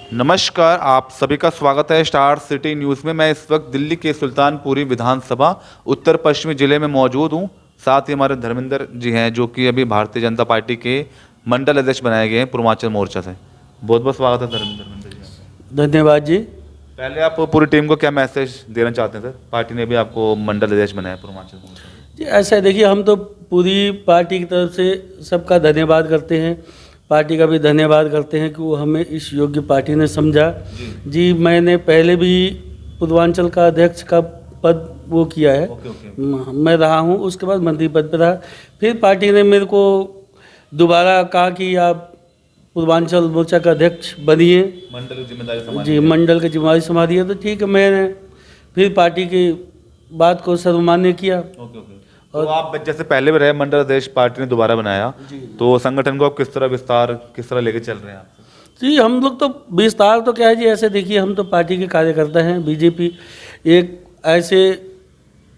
नमस्कार, आप सभी का स्वागत है स्टार सिटी न्यूज़ में। मैं इस वक्त दिल्ली के सुल्तानपुरी विधानसभा उत्तर पश्चिमी जिले में मौजूद हूं। साथ ही हमारे धर्मेंद्र जी हैं जो कि अभी भारतीय जनता पार्टी के मंडल अध्यक्ष बनाए गए हैं पूर्वांचल मोर्चा से। बहुत बहुत स्वागत है धर्मेंद्र जी आपका। धन्यवाद जी। पहले आप पूरी टीम को क्या मैसेज देना चाहते हैं सर? पार्टी ने भी आपको मंडल अध्यक्ष बनाया पूर्वांचल मोर्चा। जी ऐसा है, देखिए हम तो पूरी पार्टी की तरफ से सबका धन्यवाद करते हैं। पार्टी का भी धन्यवाद करते हैं कि वो हमें इस योग्य पार्टी ने समझा। जी मैंने पहले भी पूर्वांचल का अध्यक्ष का पद वो किया है। मैं रहा हूँ, उसके बाद मंत्री पद पर रहा। फिर पार्टी ने मेरे को दोबारा कहा कि आप पूर्वांचल मोर्चा का अध्यक्ष बनिए, मंडल की जिम्मेदारी जी मंडल की जिम्मेदारी संभालिए। तो ठीक है, मैंने फिर पार्टी की बात को सर्वमान्य किया। तो आप जैसे पहले भी रहे मंडल अध्यक्ष, पार्टी ने दोबारा बनाया, तो संगठन को आप किस तरह लेके चल रहे हैं आप? जी हम लोग तो विस्तार तो क्या है जी, ऐसे देखिए हम तो पार्टी के कार्यकर्ता हैं। बीजेपी एक ऐसे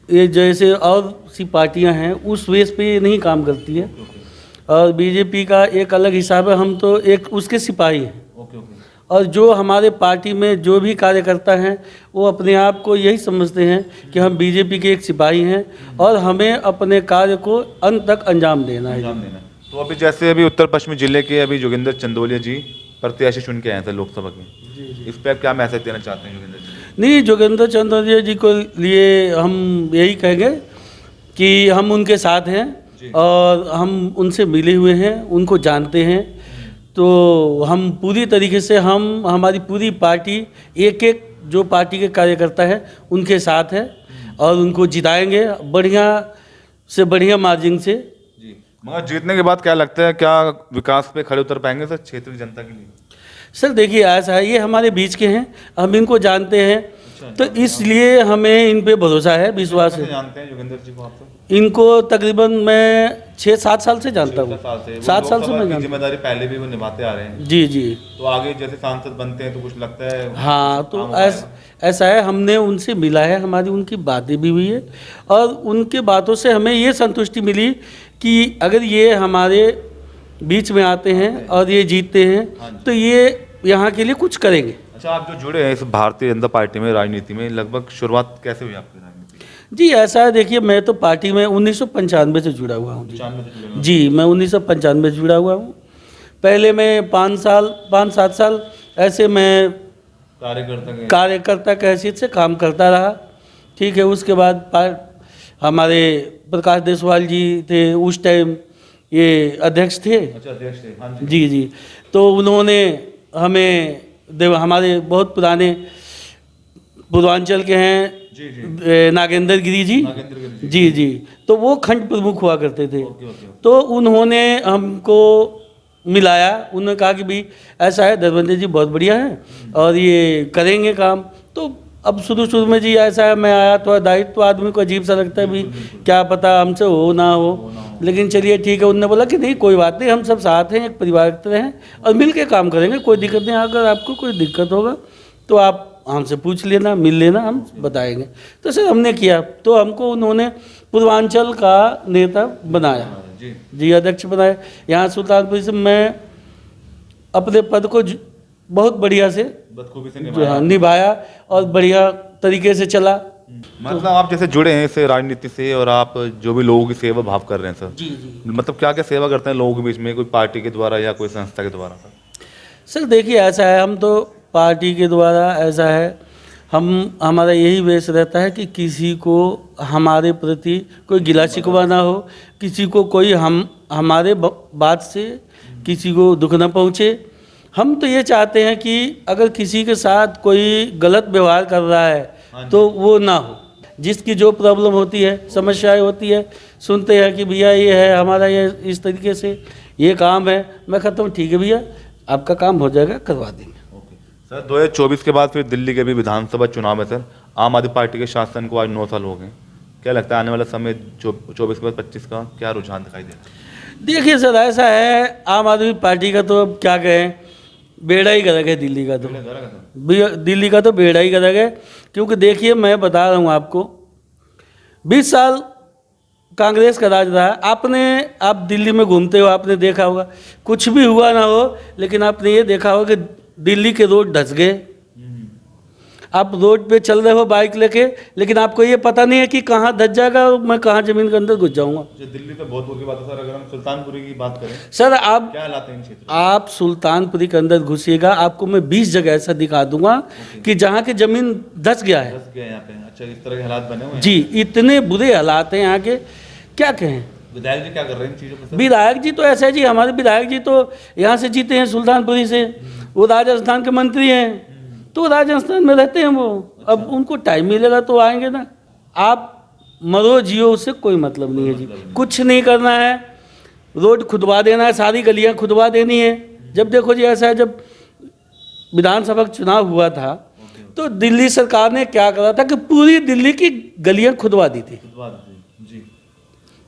ये जैसे और सी पार्टियां हैं उस बेस पे ये नहीं काम करती है। और बीजेपी का एक अलग हिसाब है, हम तो एक उसके सिपाही हैं। और जो हमारे पार्टी में जो भी कार्यकर्ता हैं वो अपने आप को यही समझते हैं कि हम बीजेपी के एक सिपाही हैं और हमें अपने कार्य को अंत तक अंजाम देना है। तो अभी जैसे अभी उत्तर पश्चिमी जिले के अभी जोगिंदर चंदोलिया जी प्रत्याशी चुन के आए थे लोकसभा के, इस पर क्या मैसेज देना चाहते हैं जोगिंदर जी? नहीं, जोगिंदर चंदोलिया जी को लिए हम यही कहेंगे कि हम उनके साथ हैं और हम उनसे मिले हुए हैं, उनको जानते हैं। तो हम पूरी तरीके से हमारी पूरी पार्टी एक एक जो पार्टी के कार्यकर्ता है उनके साथ है और उनको जिताएंगे बढ़िया से बढ़िया मार्जिन से। जी, मगर जीतने के बाद क्या लगता है, क्या विकास पे खड़े उतर पाएंगे सर क्षेत्रीय जनता के लिए? सर देखिए ऐसा है, ये हमारे बीच के हैं, हम इनको जानते हैं। तो इसलिए हमें इन पे भरोसा है, विश्वास है। जानते हैं जोगिंदर जी को आप? इनको तकरीबन मैं 6-7 साल से जानता हूँ। 7 साल से मैं जानता हूँ। जिम्मेदारी पहले भी वो निभाते आ रहे हैं। जी जी। तो आगे जैसे सांसद बनते हैं तो कुछ लगता है? हाँ, तो ऐसा है, हमने उनसे मिला है, हमारी उनकी बातें भी हुई है और उनके बातों से हमें ये संतुष्टि मिली कि अगर ये हमारे बीच में आते हैं और ये जीतते हैं तो ये यहाँ के लिए कुछ करेंगे। अच्छा, आप जो जुड़े हैं इस भारतीय जनता पार्टी में, राजनीति में, लगभग शुरुआत कैसे हुई आपकी राजनीति? जी ऐसा है, देखिए मैं तो पार्टी में 1995 से जुड़ा हुआ हूँ। जी मैं 1995 से जुड़ा हुआ हूँ। पहले मैं 5-7 साल ऐसे मैं कार्यकर्ता की हैसियत से काम करता रहा। ठीक है, उसके बाद हमारे प्रकाश देसवाल जी थे उस टाइम, ये अध्यक्ष थे। अच्छा, अध्यक्ष थे। हाँ जी जी। तो उन्होंने हमें हमारे बहुत पुराने पूर्वांचल के हैं नागेंद्र गिरी जी। जी जी। तो वो खंड प्रमुख हुआ करते थे। तो उन्होंने हमको मिलाया, उन्होंने कहा कि भाई ऐसा है, धर्मेंद्र जी बहुत बढ़िया हैं और ये करेंगे काम। तो अब शुरू में जी ऐसा है, मैं आया, थोड़ा दायित्व आदमी को अजीब सा लगता है, भी क्या पता हमसे हो ना हो, लेकिन चलिए ठीक है। उन्होंने बोला कि नहीं कोई बात नहीं, हम सब साथ हैं, एक परिवार की तरह हैं और मिल के काम करेंगे, कोई दिक्कत नहीं। अगर आपको कोई दिक्कत होगा तो आप हमसे पूछ लेना, मिल लेना, हम बताएंगे। तो सर हमने किया, तो हमको उन्होंने पूर्वांचल का नेता बनाया। जी अध्यक्ष बनाया। यहाँ सुल्तानपुर से मैं अपने पद को बहुत बढ़िया से निभाया और बढ़िया तरीके से चला। मतलब आप जैसे जुड़े हैं इस राजनीति से और आप जो भी लोगों की सेवा भाव कर रहे हैं सर, जी जी, मतलब क्या क्या सेवा करते हैं लोगों के बीच में, कोई पार्टी के द्वारा या कोई संस्था के द्वारा? सर देखिए ऐसा है, हम तो पार्टी के द्वारा ऐसा है, हमारा यही वेश रहता है कि किसी को हमारे प्रति कोई गिला शिकवा ना हो, किसी को कोई हमारे बात से किसी को दुख न पहुँचे। हम तो ये चाहते हैं कि अगर किसी के साथ कोई गलत व्यवहार कर रहा है तो वो ना हो। जिसकी जो प्रॉब्लम होती है, समस्याएं होती है, सुनते हैं कि भैया ये है हमारा, ये इस तरीके से ये काम है, मैं कहता हूँ ठीक है भैया आपका काम हो जाएगा, करवा देंगे। सर 2024 के बाद फिर दिल्ली के भी विधानसभा चुनाव है सर। आम आदमी पार्टी के शासन को आज 9 साल हो गए, क्या लगता है आने वाला समय 24 के बाद 25 का क्या रुझान दिखाई देगा? देखिए सर ऐसा है, आम आदमी पार्टी का तो अब क्या कहें, बेड़ा ही गर्क है दिल्ली का। तो दिल्ली का तो बेड़ा ही गर्क है, क्योंकि देखिए मैं बता रहा हूँ आपको, 20 साल कांग्रेस का राज रहा। आप दिल्ली में घूमते हो, आपने देखा होगा, कुछ भी हुआ ना हो, लेकिन आपने ये देखा होगा कि दिल्ली के रोड धंस गए। आप रोड पे चल रहे हो बाइक लेके, लेकिन आपको ये पता नहीं है कि कहाँ धंस जाएगा और मैं कहाँ जमीन के अंदर घुस जाऊंगा। दिल्ली तो बहुत दूर की बात है सर, अगर हम सुल्तानपुरी की बात करें सर आप क्या हालात हैं इन क्षेत्रों आप सुल्तानपुरी के अंदर घुसिएगा, आपको मैं 20 जगह ऐसा दिखा दूंगा कि जहाँ की जमीन धंस गया है। में? यहाँ पे अच्छा इस तरह के हालात बने हुए हैं। जी, इतने बुरे हालात हैं यहाँ के, क्या कहें। विधायक जी क्या कर रहे हैं इन चीजों पर सर? विधायक जी तो ऐसा है जी, हमारे विधायक जी तो यहाँ से जीते हैं सुल्तानपुरी से, वो राजस्थान के मंत्री हैं, तो राजस्थान में रहते हैं वो। अब उनको टाइम मिलेगा तो आएंगे ना। आप मरो जियो, उससे कोई मतलब नहीं है जी। कुछ नहीं करना है, रोड खुदवा देना है, सारी गलियां खुदवा देनी है। जब देखो जी ऐसा है, जब विधानसभा का चुनाव हुआ था तो दिल्ली सरकार ने क्या करा था कि पूरी दिल्ली की गलियां खुदवा दी थी। जी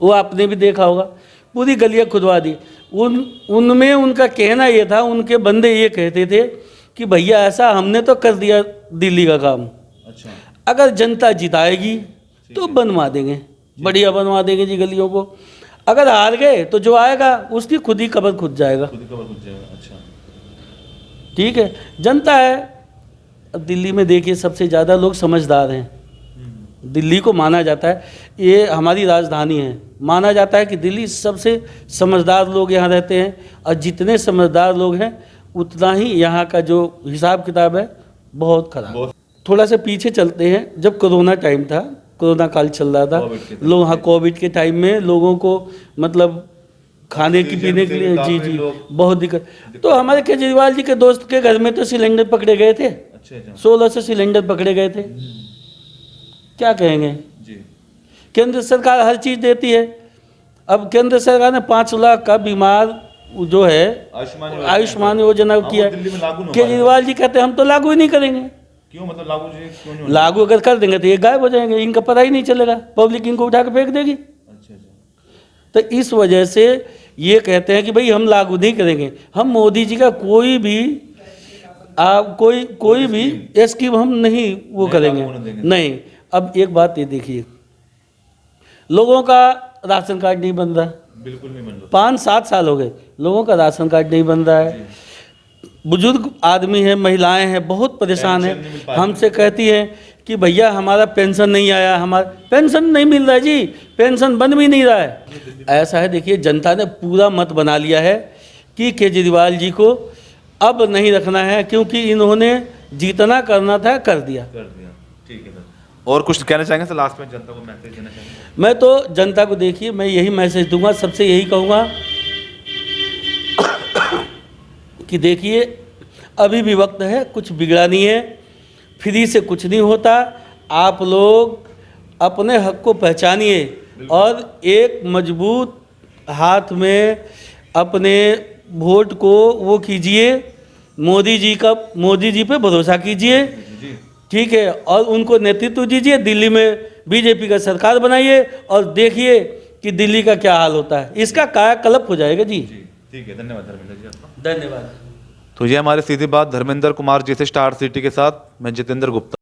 वो आपने भी देखा होगा, पूरी गलियां खुदवा दी। उनमें उनका कहना ये था, उनके बंदे ये कहते थे कि भैया ऐसा हमने तो कर दिया दिल्ली का काम, अच्छा अगर जनता जिताएगी तो बनवा देंगे, बढ़िया बनवा देंगे जी गलियों को। अगर हार गए तो जो आएगा उसकी खुद ही कब्र खुद जाएगा। अच्छा ठीक है, जनता है। अब दिल्ली में देखिए सबसे ज़्यादा लोग समझदार हैं। दिल्ली को माना जाता है, ये हमारी राजधानी है, माना जाता है कि दिल्ली सबसे समझदार लोग यहाँ रहते हैं, और जितने समझदार लोग हैं उतना ही यहाँ का जो हिसाब किताब है बहुत खराब। थोड़ा सा पीछे चलते हैं, जब कोरोना टाइम था, कोरोना काल चल रहा था, लोग हाँ कोविड के टाइम में लोगों को मतलब खाने की पीने के लिए जी बहुत दिक्कत। तो हमारे केजरीवाल जी के दोस्त के घर में तो सिलेंडर पकड़े गए थे, 1600 सिलेंडर पकड़े गए थे। क्या कहेंगे जी। केंद्र सरकार हर चीज़ देती है। अब केंद्र सरकार ने 5 लाख का बीमार जो है आयुष्मान योजना किया है। केजरीवाल जी कहते हैं हम तो लागू ही नहीं करेंगे। क्यों, मतलब लागू जी क्यों नहीं? लागू अगर कर देंगे तो ये गायब हो जाएंगे, इनका पता ही नहीं चलेगा, पब्लिक इनको उठा के फेंक देगी। तो इस वजह से ये कहते हैं कि भाई हम लागू नहीं करेंगे, हम मोदी जी का कोई भी स्कीम हम नहीं वो करेंगे नहीं। अब एक बात ये देखिए, लोगों का राशन कार्ड नहीं बन रहा, बिल्कुल नहीं बन रहा। 5-7 साल हो गए लोगों का राशन कार्ड नहीं बन रहा है। बुजुर्ग आदमी है, महिलाएं हैं, बहुत परेशान है, हमसे कहती हैं कि भैया हमारा पेंशन नहीं आया, हमारा पेंशन नहीं मिल रहा है जी, पेंशन बन भी नहीं रहा है। ऐसा है, देखिए जनता ने पूरा मत बना लिया है कि केजरीवाल जी को अब नहीं रखना है, क्योंकि इन्होंने जितना करना था कर दिया। ठीक है सर, और कुछ कहना चाहेंगे सर लास्ट में, जनता को मैसेज देना चाहेंगे? मैं तो जनता को देखिए मैं यही मैसेज दूंगा, सबसे यही कहूँगा कि देखिए अभी भी वक्त है, कुछ बिगड़ा नहीं है, फ्री से कुछ नहीं होता। आप लोग अपने हक को पहचानिए और एक मजबूत हाथ में अपने वोट को वो कीजिए, मोदी जी पे भरोसा कीजिए, ठीक है, और उनको नेतृत्व दीजिए। दिल्ली में बीजेपी का सरकार बनाइए और देखिए कि दिल्ली का क्या हाल होता है, इसका कायाकल्प हो जाएगा जी। ठीक है, धन्यवाद धर्मेंद्र जी आपका। धन्यवाद। तो ये हमारी सीधी बात धर्मेंद्र कुमार जी से, स्टार सिटी के साथ मैं जितेंद्र गुप्ता।